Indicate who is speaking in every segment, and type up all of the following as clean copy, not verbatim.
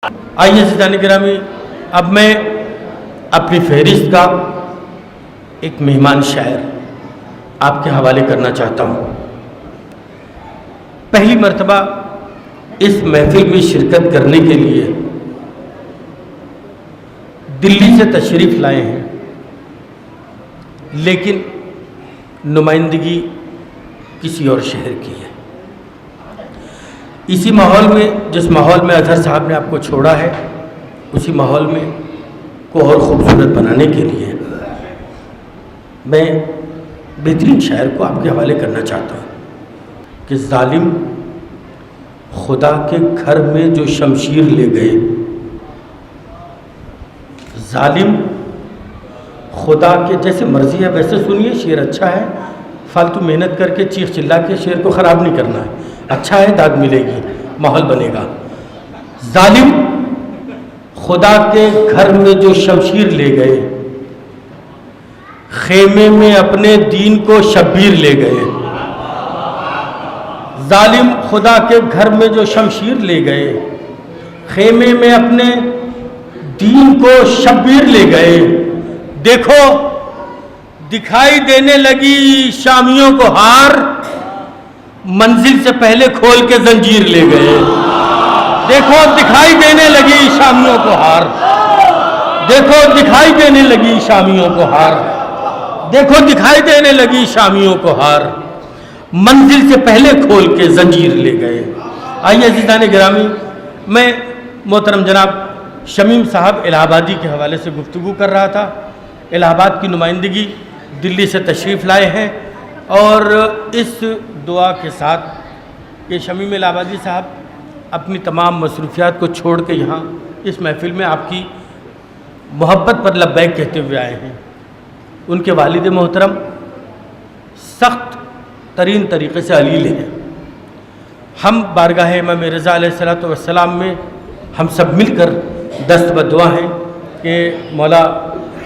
Speaker 1: आइए अज़ीज़ान गिरामी, अब मैं अपनी फहरिस्त का एक मेहमान शायर आपके हवाले करना चाहता हूँ। पहली मर्तबा इस महफिल में शिरकत करने के लिए दिल्ली से तशरीफ़ लाए हैं, लेकिन नुमाइंदगी किसी और शहर की है। इसी माहौल में, जिस माहौल में अजहर साहब ने आपको छोड़ा है, उसी माहौल में को और ख़ूबसूरत बनाने के लिए मैं बेहतरीन शायर को आपके हवाले करना चाहता हूँ कि जालिम खुदा के घर में जो शमशीर ले गए, जालिम खुदा के, जैसे मर्जी है वैसे सुनिए, शेर अच्छा है, फालतू मेहनत करके चीख चिल्ला के शेर को ख़राब नहीं करना है, अच्छा है, दाद मिलेगी, माहौल बनेगा। जालिम खुदा के घर में जो शमशीर ले गए, खेमे में अपने दीन को शब्बीर ले गए। जालिम खुदा के घर में जो शमशीर ले गए, खेमे में अपने दीन को शब्बीर ले गए। देखो दिखाई देने लगी शामियों को हार, मंजिल से पहले खोल के जंजीर ले गए। देखो दिखाई देने लगी शामियों को हार, देखो दिखाई देने लगी शामियों को हार, देखो दिखाई देने लगी शामियों को हार, मंजिल से पहले खोल के जंजीर ले गए। आइए अज़ीज़ान गिरामी, मैं मोहतरम जनाब शमीम साहब इलाहाबादी के हवाले से गुफ्तगू कर रहा था। इलाहाबाद की नुमाइंदगी दिल्ली से तशरीफ़ लाए हैं और इस दुआ के साथ कि शमीम इलाहाबादी साहब अपनी तमाम मसरूफियात को छोड़ के यहाँ इस महफ़िल में आपकी मोहब्बत पर लब्बैक कहते हुए आए हैं। उनके वालिद मोहतरम सख्त तरीन तरीक़े से अलील हैं। हम बारगाह इमाम रज़ा अलैहिस्सलातु वस्सलाम में हम सब मिलकर दस्त बदुआ हैं कि मौला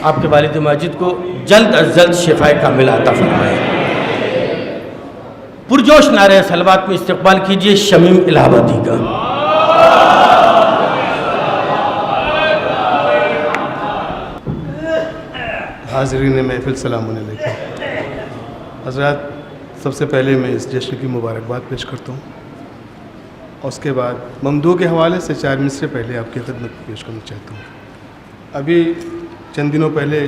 Speaker 1: आपके वालिद माजिद को जल्द अज जल्द शिफाए कामिल अता फरमाए। पुरजोश नारे सलवात में इस्तकबाल कीजिए शमीम इलाहाबादी का।
Speaker 2: हाज़रीन महफिल सलाम अलैकुम। हज़रात, सबसे पहले मैं इस जश्न की मुबारकबाद पेश करता हूँ और उसके बाद ममदू के हवाले से 4 मिसरे पहले आपकी खिदमत पेश करना चाहता हूँ। अभी चंद दिनों पहले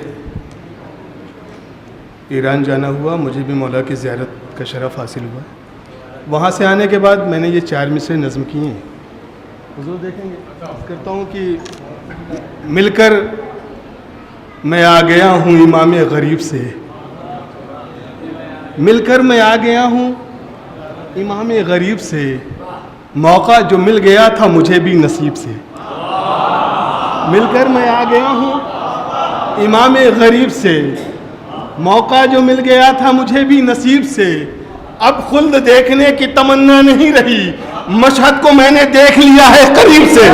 Speaker 2: ईरान जाना हुआ, मुझे भी मौला की ज़ियारत का शरफ़ हासिल हुआ। वहाँ से आने के बाद मैंने ये 4 मिसरे नज़्म किए हैं। हुज़ूर देखेंगे करता हूँ कि मिलकर मैं आ गया हूँ इमाम गरीब से, मिलकर मैं आ गया हूँ इमाम गरीब से, मौका जो मिल गया था मुझे भी नसीब से। मिलकर मैं आ गया हूँ इमाम गरीब से, मौका जो मिल गया था मुझे भी नसीब से। अब खुल्द देखने की तमन्ना नहीं रही, मशहद को मैंने देख लिया है करीब से।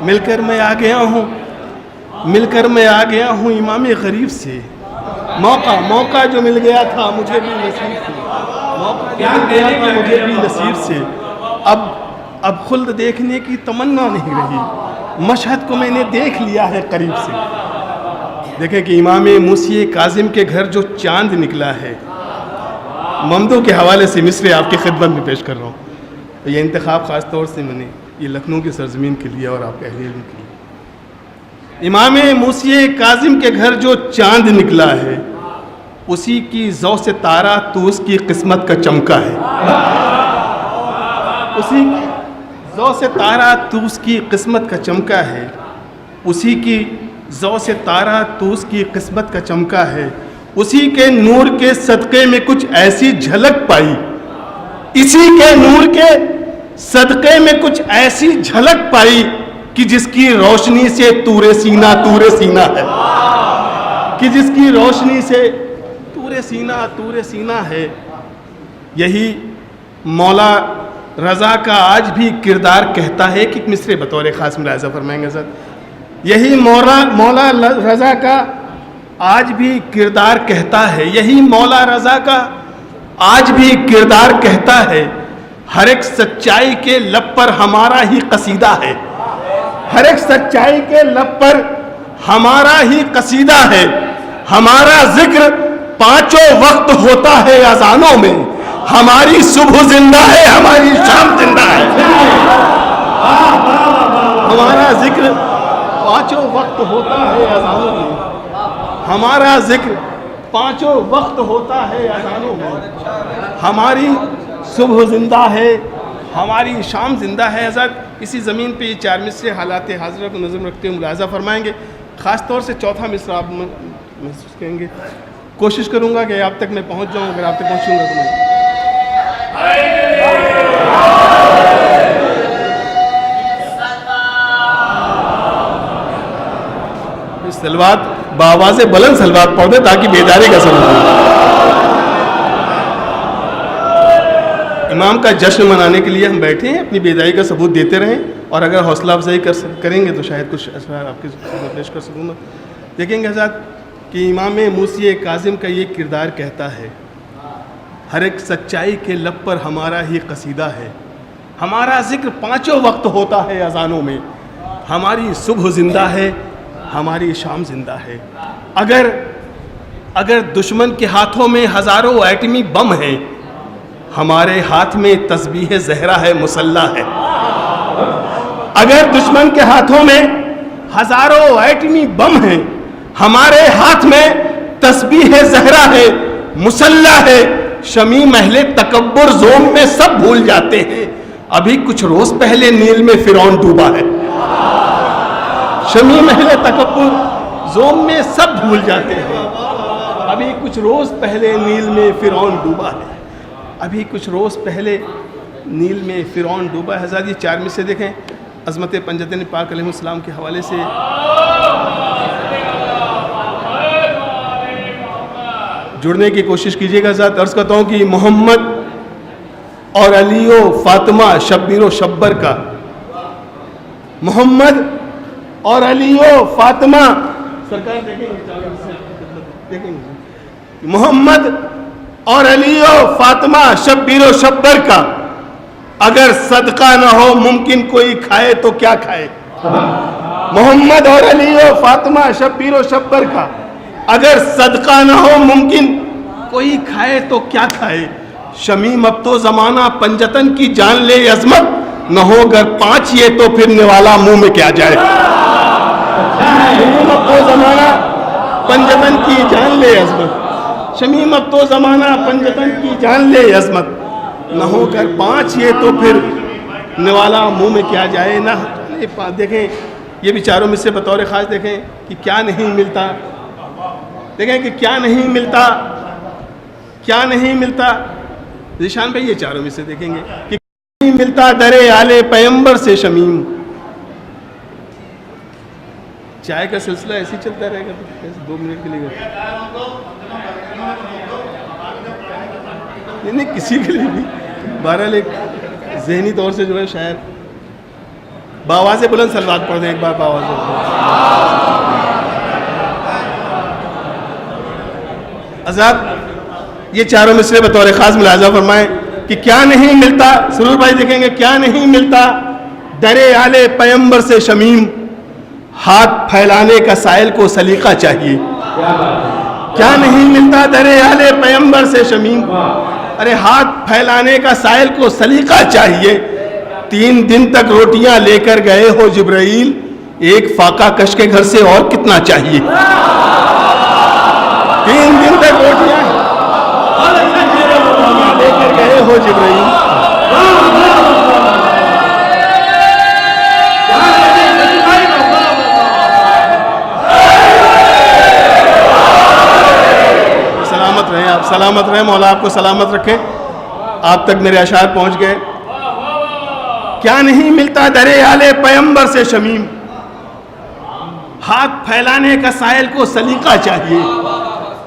Speaker 2: मिलकर मैं आ गया हूँ, मिलकर मैं आ गया हूँ इमाम गरीब से, मौका जो मिल गया था मुझे भी नसीब से, मौका जो मिल गया था मुझे भी नसीब से। अब खुल्द देखने की तमन्ना नहीं रही, मशहद को मैंने देख लिया है करीब से। देखें कि इमाम मूसी काजिम के घर जो चांद निकला है, ममदू के हवाले से मिसरे आपकी खिदमत में पेश कर रहा हूँ। तो ये इंतखाब ख़ास तौर से मैंने ये लखनऊ की सरजमीन के लिए और आपके अहले इल्म के लिए। इमाम मूसी काजिम के घर जो चांद निकला है, उसी की ज़ौ से तारा तो उसकी किस्मत का चमका है। उसी की ज़ौ से तारा तो उसकी किस्मत का चमका है, उसी की ज़ौ से तारा तो उसकी किस्मत का चमका है। उसी के नूर के सदक़े में कुछ ऐसी झलक पाई, इसी के नूर के सदक़े में कुछ ऐसी झलक पाई कि जिसकी रोशनी से तूरे सीना है, कि जिसकी रोशनी से तूरे सीना है। यही मौला रज़ा का आज भी किरदार कहता है कि मिसरे बतौर ख़ास मुलाज़ा फरमाएंगे सर। यही मौला रज़ा का आज भी किरदार कहता है, यही मौला रज़ा का आज भी किरदार कहता है। हर एक सच्चाई के लब पर हमारा ही कसीदा है, हर एक सच्चाई के लब पर हमारा ही कसीदा है। हमारा जिक्र पांचों वक्त होता है अजानों में, हमारी सुबह जिंदा है, हमारी शाम जिंदा है। हमारा जिक्र पांचों वक्त होता है अजानों में, हमारा जिक्र पांचों वक्त होता है अजानों में। हमारी सुबह जिंदा है, हमारी शाम जिंदा है। हज़रत इसी ज़मीन पे ये 4 मिसरे हालात हाज़िरा को नज़र रखते हुए मुलाज़ा फरमाएंगे। ख़ास तौर से चौथा मिसरा आप महसूस करेंगे। कोशिश करूँगा कि आप तक मैं पहुँच जाऊँ, अगर आप तक पहुँचूँगा तो मैं सलवात बावाज़े बुलंद सलवात पढ़ दे ताकि बेदारी का सबब हो। इमाम का जश्न मनाने के लिए हम बैठे हैं, अपनी बेदारी का सबूत देते रहें, और अगर हौसला अफजाई करेंगे तो शायद कुछ असरार आपके सामने पेश कर सकूँगा। देखेंगे हज़रत कि इमाम मूसी काज़िम का ये किरदार कहता है, हर एक सच्चाई के लब पर हमारा ही कसीदा है। हमारा जिक्र पांचों वक्त होता है अजानों में, हमारी सुबह जिंदा है, हमारी शाम जिंदा है। अगर दुश्मन के हाथों में हज़ारों एटमी बम हैं, हमारे हाथ में तस्बीह ज़हरा है, मुसल्ला है। अगर दुश्मन के हाथों में हज़ारों एटमी बम हैं, हमारे हाथ में तस्बीह ज़हरा है, मुसल्ला है। शमीम अहले तकब्बुर ज़ोम में सब भूल जाते हैं, अभी कुछ रोज़ पहले नील में फ़िरौन डूबा है। शमीम अहले तकब्बुर ज़ोम में सब भूल जाते हैं, अभी कुछ रोज़ पहले नील में फ़िरौन डूबा है, अभी कुछ रोज़ पहले नील में फ़िरौन डूबा है। हज़रत ये 4 मिसरे देखें अज़मत पंजतन पाक अलैहिस्सलाम के हवाले से। जुड़ने की कोशिश कीजिएगा। हज़रत अर्ज़ करता हूँ कि मोहम्मद और अली फ़ातिमा शब्बीर व शब्बर का, मोहम्मद और अली फ़ातिमा सरकार देखेंगे, मोहम्मद और अली फ़ातिमा शब्बीर व शब्बर का अगर सदका न हो मुमकिन कोई खाए तो क्या खाए। मोहम्मद और अली फ़ातिमा शब्बीर व शब्बर का अगर सदका न हो मुमकिन कोई खाए तो क्या खाए। शमीम अब तो ज़माना पंजतन की जान ले अजमत, न हो अगर 5 ये तो फिर निवाला मुंह में क्या जाए। शमीम अब तो ज़माना पंजतन की जान ले अजमत, शमीम अब तो ज़माना पंजतन की जान ले अजमत, न हो अगर 5 ये तो फिर निवाला मुंह में क्या जाए। ना देखें ये विचारों में से बतौर ख़ास देखें कि क्या नहीं मिलता, देखें कि क्या नहीं मिलता, क्या नहीं मिलता। निशान भाई ये 4 में से देखेंगे कि नहीं मिलता दरे आले पैगंबर से शमीम। चाय का सिलसिला ऐसे ही चलता रहेगा तो 2 मिनट के लिए नहीं किसी के लिए भी। बहरहाल एक ज़हनी तौर से जो है शायर बावाज़े बुलंद सलवात पढ़ दें एक बार। आज़ाद ये 4 मिसरे बतौर ख़ास मुलाज़ा फरमाएं कि क्या नहीं मिलता। सुरूर भाई देखेंगे क्या नहीं मिलता दरे आले पैगंबर से शमीम, हाथ फैलाने का साइल को सलीका चाहिए। क्या नहीं मिलता दरे आले पैगंबर से शमीम, अरे हाथ फैलाने का साइल को सलीका चाहिए। 3 दिन तक रोटियां लेकर गए हो जिब्राइल, एक फाका कश के घर से और कितना चाहिए। 3 दिन तक रोटियां लेकर गए हो जिब्राइल, सलामत रहे आप, सलामत रहे, मौला आपको सलामत रखे। आप तक मेरे अशार पहुंच गए। क्या नहीं मिलता दरे आले पैगंबर से शमीम, हाथ फैलाने का साइल को सलीका चाहिए।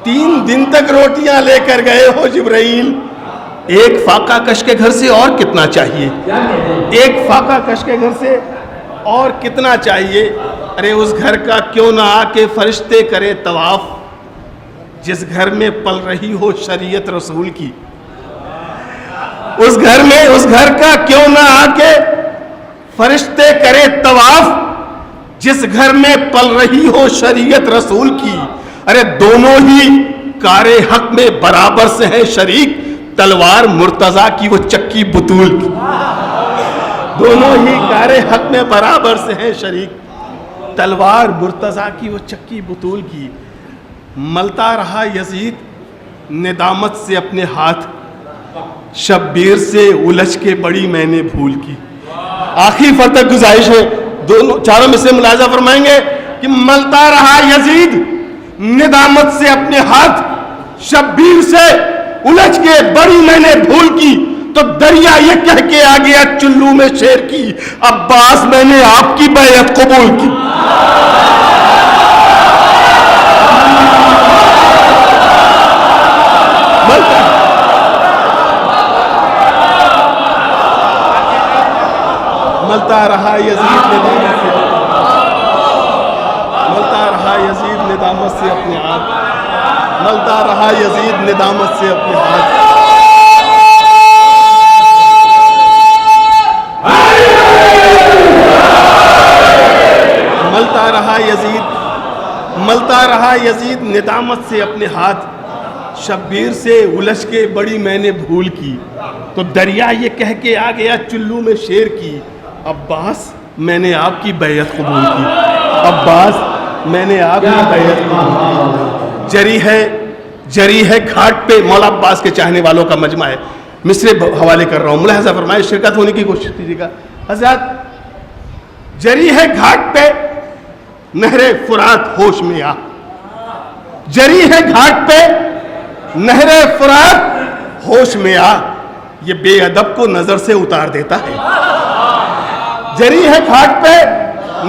Speaker 2: 3 दिन तक रोटियां लेकर गए हो जिब्राइल, एक फाका कश के घर से और कितना चाहिए? एक फाका कश के घर से और कितना चाहिए? अरे उस घर का क्यों ना आके फरिश्ते करे तवाफ, जिस घर में पल रही हो शरीयत रसूल की। उस घर का क्यों ना आके फरिश्ते करे तवाफ, जिस घर में पल रही हो शरीयत रसूल की। अरे दोनों ही कारे हक में बराबर से हैं शरीक, तलवार मुर्तजा की वो चक्की बुतूल की। दोनों ही कारे हक में बराबर से हैं शरीक, तलवार मुर्तजा की वो चक्की बुतूल की। मलता रहा यजीद निदामत से अपने हाथ, शब्बीर से उलझ के बड़ी मैंने भूल की। आखिरी फर्क तक गुजारिश है, दोनों चारों में से मुलाजा फरमाएंगे कि मलता रहा यजीद निदामत से अपने हाथ, शब्बीर से उलझ के बड़ी मैंने भूल की। तो दरिया ये कह के आ गया चुल्लू में शेर की, अब्बास मैंने आपकी बैअत कबूल की। मलता रहा यजीद निदामत से, मलता रहा यजीद निदामत से अपने हाथ, मलता रहा यजीद निदामत से अपने हाथ। मलता रहा यजीद निदामत से अपने हाथ, शब्बीर से उलझ के बड़ी मैंने भूल की। तो दरिया ये कह के आ गया चुल्लू में शेर की, अब्बास मैंने आपकी बैअत कबूल की। अब्बास मैंने आपकी बैअत कबूल की। जरी है घाट पे, मौला अब्बास के चाहने वालों का मजमा है। मिसरे हवाले कर रहा हूँ, मुलाहजा फरमाए, शिरकत होने की कोशिश कीजिएगा। हज़रत जरी है घाट पे नहरे फुरात होश में आ, जरी है घाट पे नहरे फुरात होश में आ, ये बेअदब को नजर से उतार देता है। जरी है घाट पे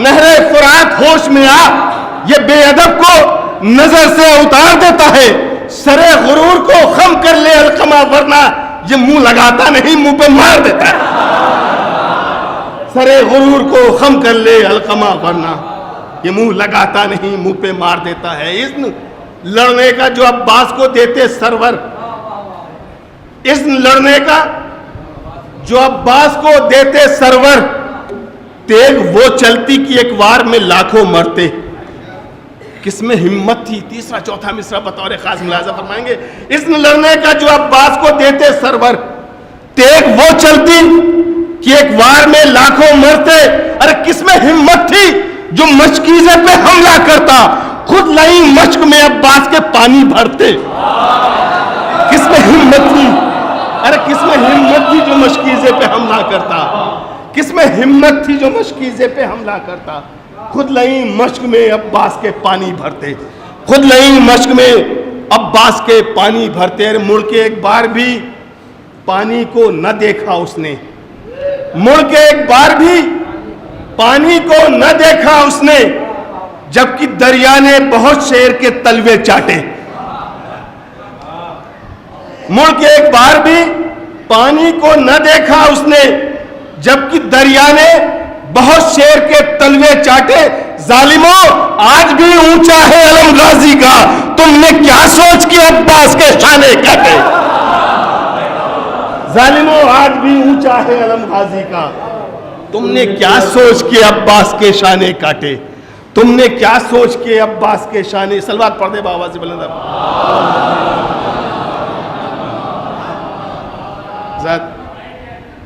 Speaker 2: नहरे फुरात होश में आ, ये बेअदब को नजर से उतार देता है। सरे गुरूर को खम कर ले अलकमा, वरना ये मुंह लगाता नहीं मुंह पे मार देता है। सरे गुरूर को खम कर ले अलकमा, वरना ये मुंह लगाता नहीं मुंह पे मार देता है। इज़्न लड़ने का जो अब्बास को देते सरवर, इज़्न लड़ने का जो अब्बास को देते सरवर, तेग वो चलती कि एक वार में लाखों मरते। किसमें हिम्मत थी? तीसरा चौथा मिसरा बतौर खास मुलाजा फरमाएंगे, इज़्न लड़ने का जो अब्बास को देते सरवर, तेग वो चलती कि एक वार में लाखों मरते। अरे किसमें हिम्मत थी जो मशकीज़े पे हमला करता, खुद लई मश्क में अब्बास के पानी भरते। किसमें हिम्मत थी? अरे किसमें हिम्मत थी जो मशकीज़े पे हमला करता? किसमें हिम्मत थी जो मशकीज़े पे हमला करता? खुद लई मश्क में अब्बास के पानी भरते, खुद लई मश्क में अब्बास के पानी भरते। अरे मुड़ के एक बार भी पानी को न देखा उसने, मुड़ के एक बार भी पानी को न देखा उसने, जबकि दरिया ने बहुत शेर के तलवे चाटे। मुड़ के एक बार भी पानी को न देखा उसने, जबकि दरिया ने बहुत शेर के तलवे चाटे। जालिमों आज भी ऊंचा है अलम गाजी का, तुमने क्या सोच के अब्बास के शाने काटे। जालिमों आज भी ऊंचा है अलम गाजी का, तुमने क्या सोच के अब्बास के शाने काटे। तुमने क्या सोच के अब्बास के शाने। सलवात पढ़ दे बाबा से बुलंद।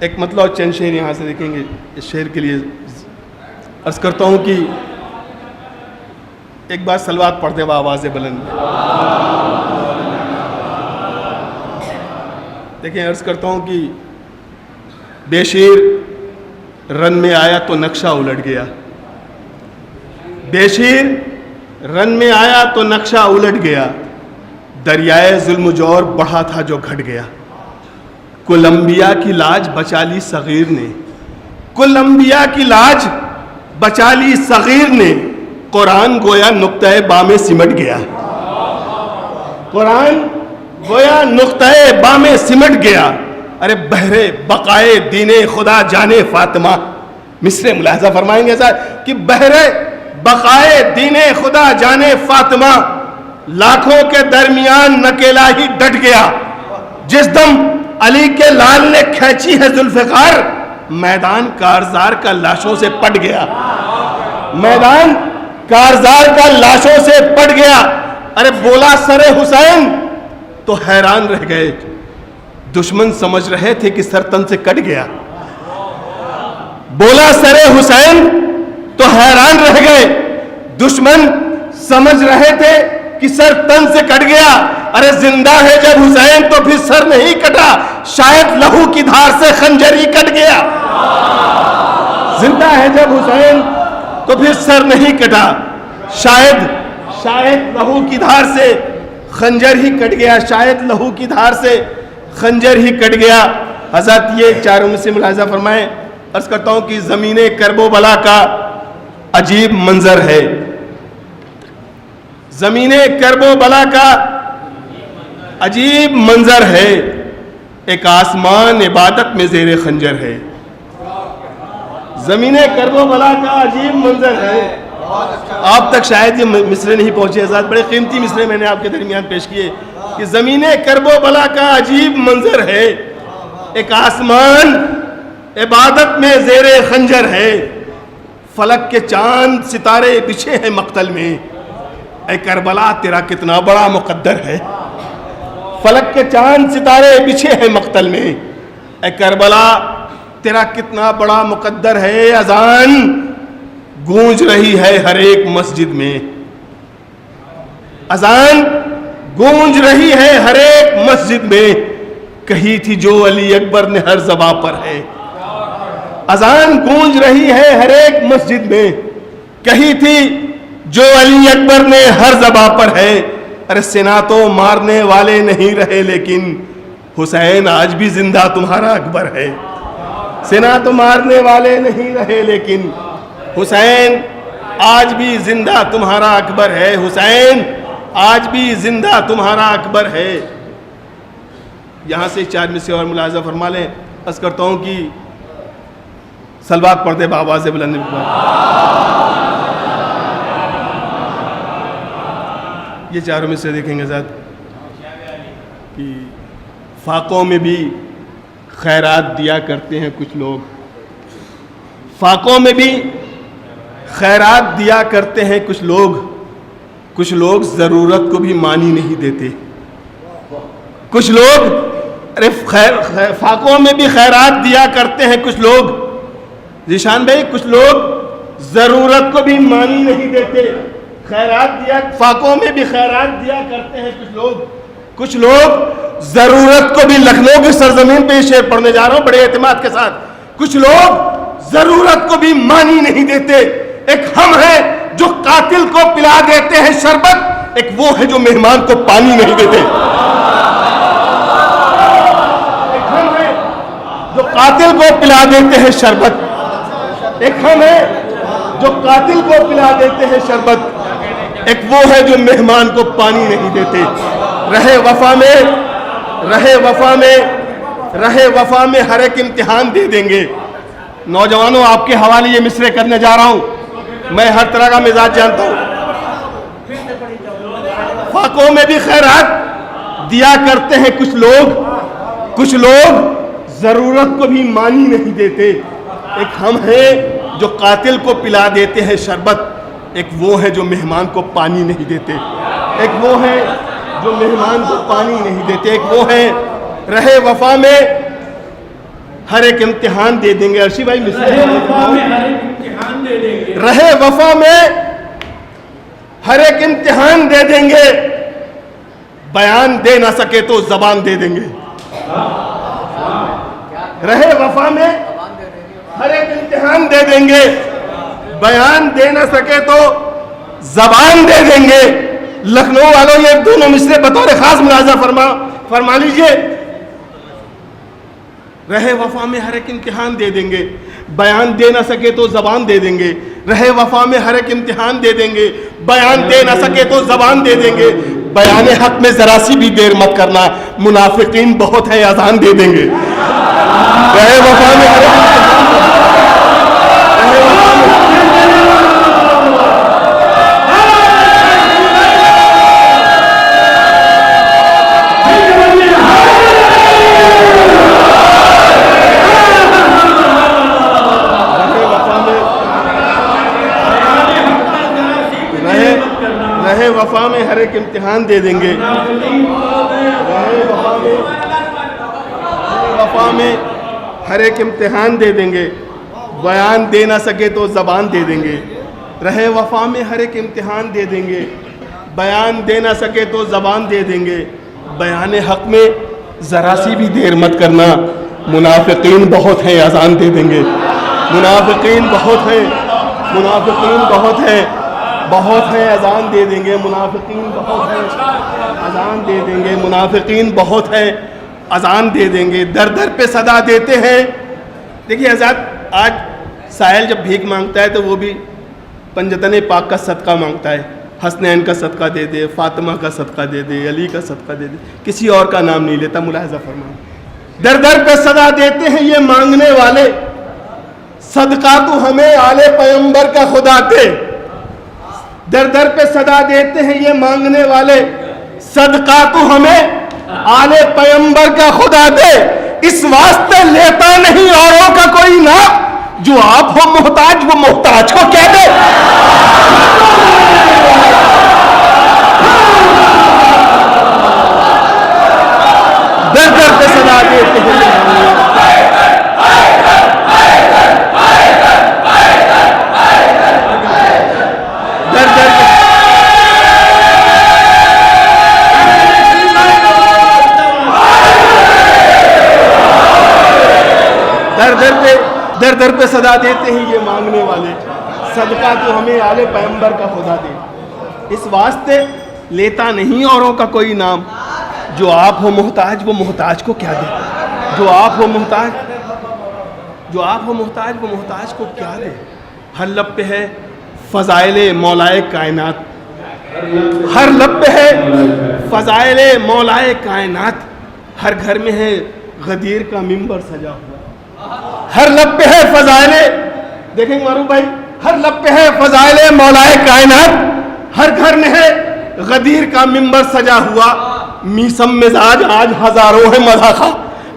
Speaker 2: एक मतलब और चंद शेर यहाँ से देखेंगे। इस शेर के लिए अर्ज करता हूँ कि एक बार सलवात पढ़ दे आवाज़ बुलंद। देखिए अर्ज करता हूँ कि बेशीर रन में आया तो नक्शा उलट गया, बेशीर रन में आया तो नक्शा उलट गया, दरियाए जुल्म जोर बढ़ा था जो घट गया। कोलंबिया की लाज बचा ली सगीर ने, कोलंबिया की लाज बचा ली सगीर ने, कुरान गोया नुक्ता बामे सिमट गया। कुरान गोया नुक्ताए बा में सिमट गया। अरे बहरे बकाए दीने खुदा जाने फातिमा, मिसरे मुलाहजा फरमाएंगे ऐसा कि बहरे बकाए दीने खुदा जाने फातिमा, लाखों के दरमियान नकेला ही डट गया। जिस दम अली के लाल ने खींची है जुल्फ़िकार, मैदान कारजार का लाशों से पट गया। मैदान कारजार का लाशों से पट गया। अरे बोला सरे हुसैन तो हैरान रह गए, दुश्मन समझ रहे थे कि सर तन से कट गया। बोला सरे हुसैन तो हैरान रह गए, दुश्मन समझ रहे थे कि सर तन से कट गया। अरे जिंदा है जब हुसैन तो फिर सर नहीं कटा, शायद लहू की धार से खंजर ही कट गया। जिंदा है जब हुसैन तो फिर सर नहीं कटा, शायद लहू की धार से खंजर ही कट गया, शायद लहू की धार से खंजर ही कट गया। हज़रत ये चारों में से मुलाहिज़ा फरमाएं, अर्ज करता हूं कि ज़मीने करबो बला का अजीब मंजर है। ज़मीने करबो बला का अजीब मंजर है, एक आसमान इबादत में ज़ेरे खंजर है। ज़मीने करबो बला का अजीब मंजर है। आप तक शायद ये मिसरे नहीं पहुंचे हज़रत, बड़े कीमती मिसरे मैंने आपके दरमियान पेश किए कि ज़मीने करबो बला का अजीब मंजर है, एक आसमान इबादत में ज़ेरे खंजर है। फलक के चांद सितारे बिछे हैं मक्तल में, ऐ करबला तेरा कितना बड़ा मुकद्दर है। फलक के चांद सितारे बिछे हैं मक्तल में, ऐ करबला तेरा कितना बड़ा मुकद्दर है। अजान गूंज रही है हर एक मस्जिद में, अजान गूंज रही है हर एक मस्जिद में, कही थी जो अली अकबर ने हर ज़बां पर है। अजान गूंज रही है हर एक मस्जिद में, कही थी जो अली अकबर ने हर ज़बां पर है। अरे सेना तो मारने वाले नहीं रहे, लेकिन हुसैन आज भी जिंदा तुम्हारा अकबर है। सेना तो मारने वाले नहीं रहे, लेकिन हुसैन आज भी जिंदा तुम्हारा अकबर है। हुसैन आज भी जिंदा तुम्हारा अकबर है। यहां से चार में से और मुलाजा फरमा लें। अर्ज करता हूं कि सलवात पढ़ते बाबा से बुलंद। ये चारों में से देखेंगे ज़ात कि फाकों में भी खैरात दिया करते हैं कुछ लोग, फाकों में भी खैरात दिया करते हैं कुछ लोग ज़रूरत को भी मानी नहीं देते। कुछ लोग अरे फाकों में भी खैरात दिया करते हैं कुछ लोग, जिशान भाई कुछ लोग ज़रूरत को भी मानी नहीं देते। खैरात दिया, फाकों में भी खैरात दिया करते हैं कुछ लोग ज़रूरत को भी। लखनऊ की सरजमीन पे ये शेर पढ़ने जा रहा हूं बड़े एतमाद के साथ। कुछ लोग ज़रूरत को भी मानी नहीं देते। एक हम है जो कातिल को पिला देते हैं शरबत, एक वो है जो मेहमान को पानी नहीं देते। एक हम है जो कातिल को पिला देते हैं शरबत, एक हम है जो कातिल को पिला देते हैं शरबत, एक वो है जो मेहमान को पानी नहीं देते। रहे वफा में हर एक इम्तिहान दे देंगे। नौजवानों, आपके हवाले ये मिसरे करने जा रहा हूं। मैं हर तरह का मिजाज जानता हूं। फाकों में भी खैरात दिया करते हैं कुछ लोग जरूरत को भी मानी नहीं देते। एक हम हैं जो कातिल को पिला देते हैं शरबत, एक वो है जो मेहमान को पानी नहीं देते। एक वो है जो मेहमान को पानी नहीं देते। एक वो है रहे वफा में हर एक इम्तिहान दे देंगे। अर्शी भाई रहे वफा में हर एक इम्तिहान दे देंगे, बयान दे ना सके तो जबान दे देंगे। रहे वफा में हर एक इम्तिहान दे देंगे, बयान दे ना सके तो जबान दे देंगे। लखनऊ वालों, ये दोनों मिसरे बतौर खास मुलाजा फरमा लीजिए। रहे वफा में हर एक इम्तिहान दे देंगे, बयान दे ना सके तो जबान दे देंगे। रहे वफा में हर एक इम्तिहान दे देंगे, बयान दे ना सके तो जबान दे देंगे। बयान हक में जरा सी भी देर मत करना, मुनाफिकीन बहुत है, अजान दे देंगे। रहे वफा में रहे वफा में रहे वफा में हर एक इम्तिहान दे देंगे। रहे वफा में हर एक इम्तिहान दे देंगे, बयान दे ना सके तो ज़बान दे देंगे। रहे वफा में हर एक इम्तिहान दे देंगे, बयान दे ना सके तो ज़बान दे देंगे। बयान हक में ज़रा सी भी देर मत करना, मुनाफिकीन बहुत हैं, अजान दे देंगे। मुनाफिकीन बहुत हैं, मुनाफिकीन बहुत हैं, बहुत हैं, अजान दे देंगे। मुनाफिकीन बहुत हैं, अजान दे देंगे। मुनाफिकीन बहुत हैं, अजान दे देंगे। दर दर पे सदा देते हैं। देखिए आज़ाद, आज साहिल जब भीख मांगता है तो वो भी पंजतन पाक का सदका मांगता है। हसनैन का सदका दे दे, फातिमा का सदका दे दे, अली का सदका दे दे, किसी और का नाम नहीं लेता। मुलाहिजा फरमाएं, दर दर पे सदा देते हैं ये मांगने वाले, सदका तो हमें आले पैगंबर का खुदा दे। दर दर पे सदा देते हैं ये मांगने वाले, सदका तो हमें आले पैगंबर का खुदा दे। इस वास्ते लेता नहीं औरों का कोई नाम, जो आप हो मोहताज वो मोहताज को क्या दे। दर दर पे सदा देते हैं दर दर पे दर दर पे सदा देते हैं ये मांगने वाले, सदका तो हमें आले पैगंबर का खुदा दे। इस वास्ते लेता नहीं औरों का कोई नाम, जो आप हो मोहताज वो मोहताज को क्या दे। जो आप हो मोहताज, जो आप हो मोहताज वो मोहताज को क्या दे। हर लब पे है फ़ज़ाइले मौलाए कायनात, हर लब पे है फ़ज़ाइले मौलाए कायनात। हर घर में है गदीर का मिंबर सजा हुआ। हर लब पे है फ़ज़ाइले, देखेंगे मारूफ भाई, हर लब पे है फ़ज़ाइले मौलाए कायनात। हर घर में है गदीर का मिंबर सजा हुआ। मीसम मिजाज आज हजारों है मज़ाक़ा,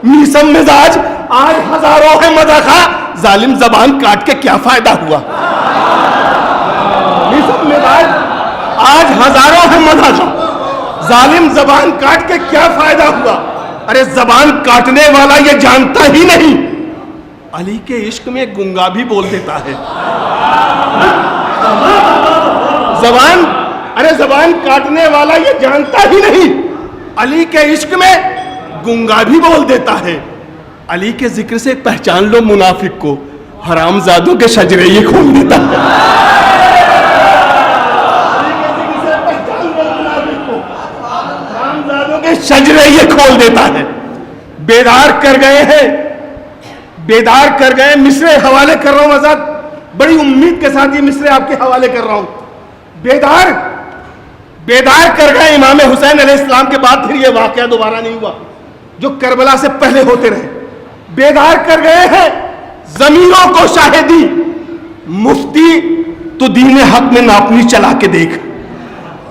Speaker 2: मीसम मिजाज आज हजारों है मज़ाक़ा। जालिम ज़बान काट के क्या फ़ायदा हुआ। मीसम मिजाज आज हजारों है मज़ाक़ा, जालिम ज़बान काट के क्या फ़ायदा हुआ। अरे ज़बान काटने वाला ये जानता ही नहीं, अली के इश्क में गुंगा भी बोल देता है। ज़बान, अरे ज़बान काटने वाला ये जानता ही नहीं, अली के इश्क में गुंगा भी बोल देता है। अली के जिक्र से पहचान लो मुनाफिक को, हरामजादों के शजरे ये खोल देता है। अली के जिक्र से पहचान लो मुनाफिक को, हरामजादों के शजरे ये खोल देता है। बेदार कर गए हैं, बेदार कर गए। मिसरे हवाले कर रहा हूं आजाद, बड़ी उम्मीद के साथ ये मिसरे आपके हवाले कर रहा हूं। बेदार बेदार कर गए इमाम हुसैन अलैहिस्सलाम के बाद, फिर ये वाकया दोबारा नहीं हुआ जो करबला से पहले होते रहे। बेदार कर गए हैं जमीरों को शाहिदी, मुफ्ती तो दीन हक में नापनी चला के देख।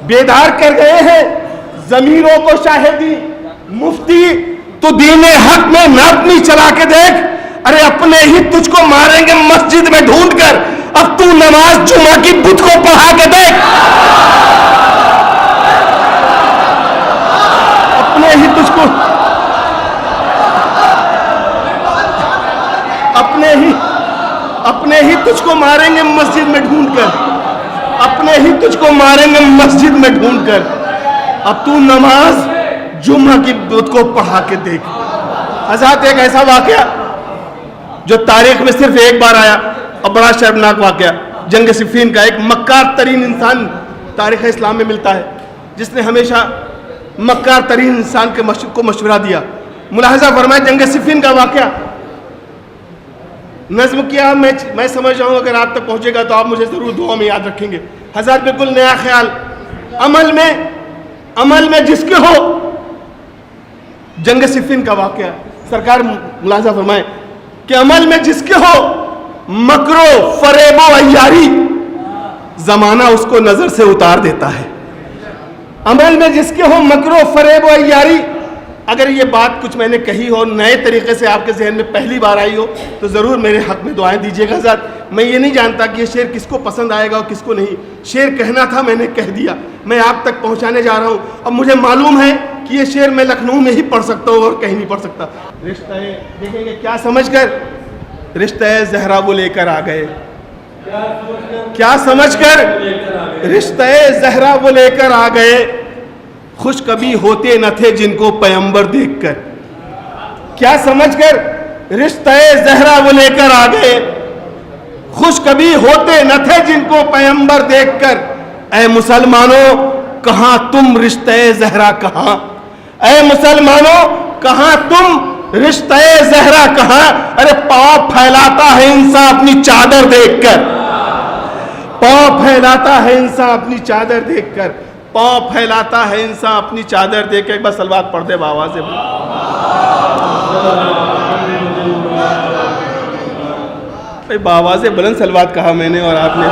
Speaker 2: बेदार कर गए हैं जमीरों को शाहिदी, मुफ्ती तो दीन हक में नापनी चला के देख। अरे अपने ही तुझको मारेंगे मस्जिद में ढूंढ कर, अब तू नमाज जुमा की बुत को पढ़ा के देख। अपने ही तुझको, अपने ही तुझको मारेंगे मस्जिद में ढूंढ कर, अपने ही तुझको मारेंगे मस्जिद में ढूंढ कर, अब तू नमाज जुमा की बुत को पढ़ा के देख। आजाद, एक ऐसा वाकया जो तारीख में सिर्फ एक बार आया और बड़ा शर्मनाक वाकया, जंग सिफ़ीन का। एक मक्कार तरीन इंसान तारीख़ इस्लाम में मिलता है, जिसने हमेशा मक्कार तरीन इंसान के को मशवरा दिया। मुलाहजा फरमाए, जंग सिफ़ीन का वाकया नज़्म किया। मैं समझ रहा हूँ अगर आप तक पहुँचेगा तो आप मुझे ज़रूर दुआ में याद रखेंगे। हज़ार बिल्कुल नया ख्याल, अमल में अमल में जिसके हो, जंग सिफिन का वाकया सरकार मुलाजा फरमाए कि अमल में जिसके हो मकरो फरेबो अय्यारी, जमाना उसको नजर से उतार देता है। अमल में जिसके हो मकरो फरेबो अय्यारी। अगर ये बात कुछ मैंने कही हो, नए तरीके से आपके जहन में पहली बार आई हो, तो ज़रूर मेरे हक में दुआएं दीजिएगा। ज़ात मैं ये नहीं जानता कि ये शेर किसको पसंद आएगा और किसको नहीं। शेर कहना था, मैंने कह दिया, मैं आप तक पहुंचाने जा रहा हूं। अब मुझे मालूम है कि ये शेर मैं लखनऊ में ही पढ़ सकता हूँ और कहीं नहीं पढ़ सकता। रिश्ता देखेंगे क्या समझकर, रिश्ता ज़हरा वो लेकर आ गए, क्या समझकर रिश्ता ज़हरा वो लेकर आ गए। खुश कभी होते न थे जिनको पैगंबर देखकर, क्या समझकर रिश्ता ज़हरा वो लेकर आ गए। खुश कभी होते न थे जिनको पैगंबर देखकर। ऐ मुसलमानों कहाँ तुम रिश्ता ज़हरा कहाँ, ऐ मुसलमानों कहाँ तुम रिश्ता ज़हरा कहाँ। अरे पाँव फैलाता है इंसान अपनी चादर देखकर, पाँव फैलाता है इंसान अपनी चादर देखकर, पाँव फैलाता है इंसान अपनी चादर देख के। एक बार सलवात पढ़ दे आवाज़ से। भाई बावाज़ बुलंद सलवात कहा मैंने और आपने।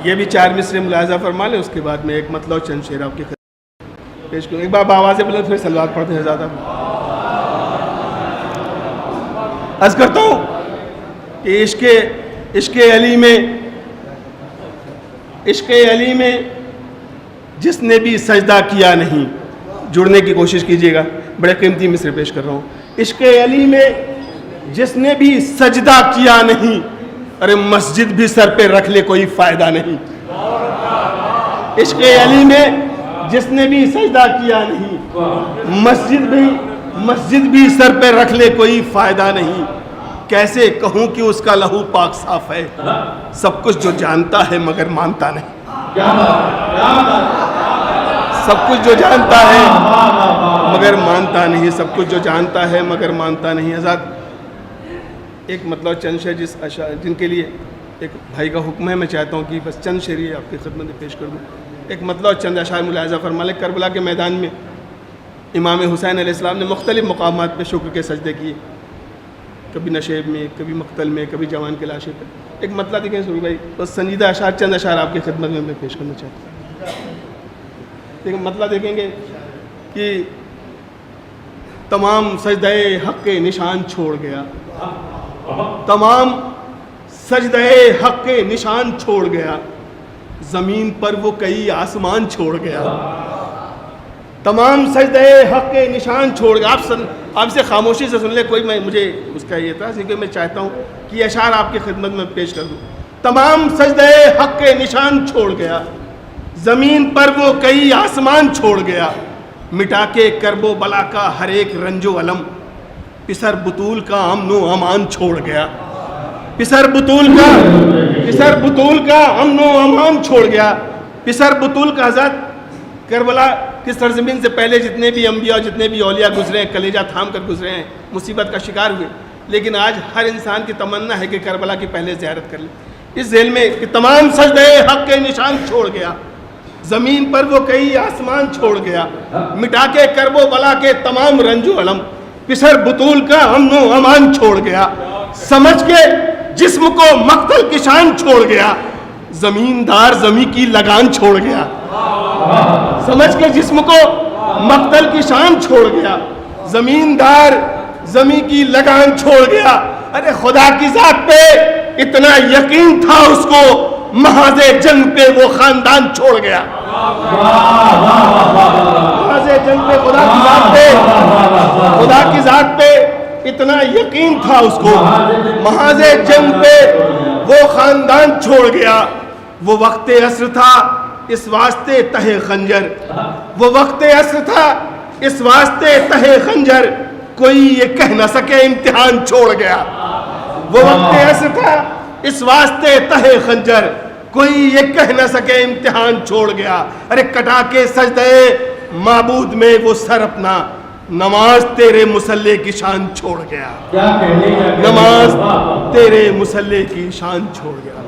Speaker 2: ये भी 4 मिसरे मुलाजा फरमा लें, उसके बाद में एक मतलब चंद शेर आपकी पेश करूँ। एक बार आवाज़ बुलंद फिर सलवात पढ़ते हैं। ज़्यादा अर्ज़ करता हूँ कि इश्क़ अली में जिसने भी सजदा किया नहीं, जुड़ने की कोशिश कीजिएगा, बड़े कीमती मिसरे पेश कर रहा हूँ। इश्क़ अली में जिसने भी सजदा किया नहीं, अरे मस्जिद भी सर पे रख ले कोई फायदा नहीं। इश्क़ अली में जिसने भी सजदा किया नहीं, मस्जिद भी सर पे रख ले कोई फायदा नहीं। कैसे कहूँ कि उसका लहू पाक साफ है, सब कुछ जो जानता है मगर मानता नहीं। सब कुछ जो जानता है मगर मानता नहीं, सब कुछ जो जानता है मगर मानता नहीं। आज़ाद एक मतलब चंद शेर जिनके लिए एक भाई का हुक्म है, मैं चाहता हूँ कि बस चंद शेर ये आपकी खिदमत में पेश कर दूँ। एक मतलब चंद अशार मुलाहिज़ा फरमा लें। करबला के मैदान में इमाम हुसैन अलैहिस्सलाम ने मुख्तलिफ़ मकामात पे शुक्र के सजदे किए, कभी नशेब में, कभी मक्तल में, कभी जवान के लाशे पर। एक मतलब देखें सुरू भाई, बस संजीदा अशार चंद अशार आपकी खिदमत में मैं पेश करना चाहता हूँ। एक मतलब देखेंगे कि तमाम सजदे हक़ के निशान छोड़ गया, तमाम सजदे हक़ के निशान छोड़ गया, ज़मीन पर वो कई आसमान छोड़ गया। तमाम सजदे हक़ के निशान छोड़ गया। आप इसे खामोशी से सुन ले, कोई मुझे उसका ये था, क्योंकि मैं चाहता हूँ कि अशार आपकी खिदमत में पेश कर दूँ। तमाम सजदे हक़ के निशान छोड़ गया, ज़मीन पर वो कई आसमान छोड़ गया। मिटा के करबो बला का हर एक रंजो अलम, पिसर बुतूल का अमनो अमान छोड़ गया। पिसर बुतूल का अमनो अमान छोड़ गया। पिसर बुतूल का हज़रत करबला की सरजमीन से पहले जितने भी अम्बिया और जितने भी औलिया गुजरे हैं, कलेजा थाम कर गुजरे हैं, मुसीबत का शिकार हुए, लेकिन आज हर इंसान की तमन्ना है कि करबला की पहले ज़ियारत कर ले। इस जेल में कि तमाम सजदे हक़ के निशान छोड़ गया, ज़मीन पर वो कई आसमान छोड़ गया। मिटा के करबो बला के तमाम रंजो अलम, पिसर बुतूल का अमनो अमान छोड़ गया। समझ के जिस्म को मक्तल की शान छोड़ गया, जमींदार जमी की लगान छोड़ गया। समझ के जिस्म को मक्तल की शान छोड़ गया, जमींदार जमी की लगान छोड़ गया। अरे खुदा की जात पे इतना यकीन था उसको, महाज़े जंग पे वो खानदान छोड़ गया। महाज़े जंग पे खुदा की जात पे इतना यकीन था उसको, महाज़े जंग पे वो खानदान छोड़ गया। वो वक्त असर था इस वास्ते तहे खंजर, वो वक्त असर था इस वास्ते तहे खंजर, कोई ये कह न सके इम्तिहान छोड़ गया। वो वक्त ऐसे था, इस वास्ते तहे खंजर, कोई ये कह न सके इम्तिहान छोड़ गया। अरे कटा के सजदे माबूद में वो सर अपना, नमाज तेरे मुसल्ले की शान छोड़ गया।
Speaker 1: क्या कहने
Speaker 2: नमाज तेरे मुसल्ले की शान छोड़ गया।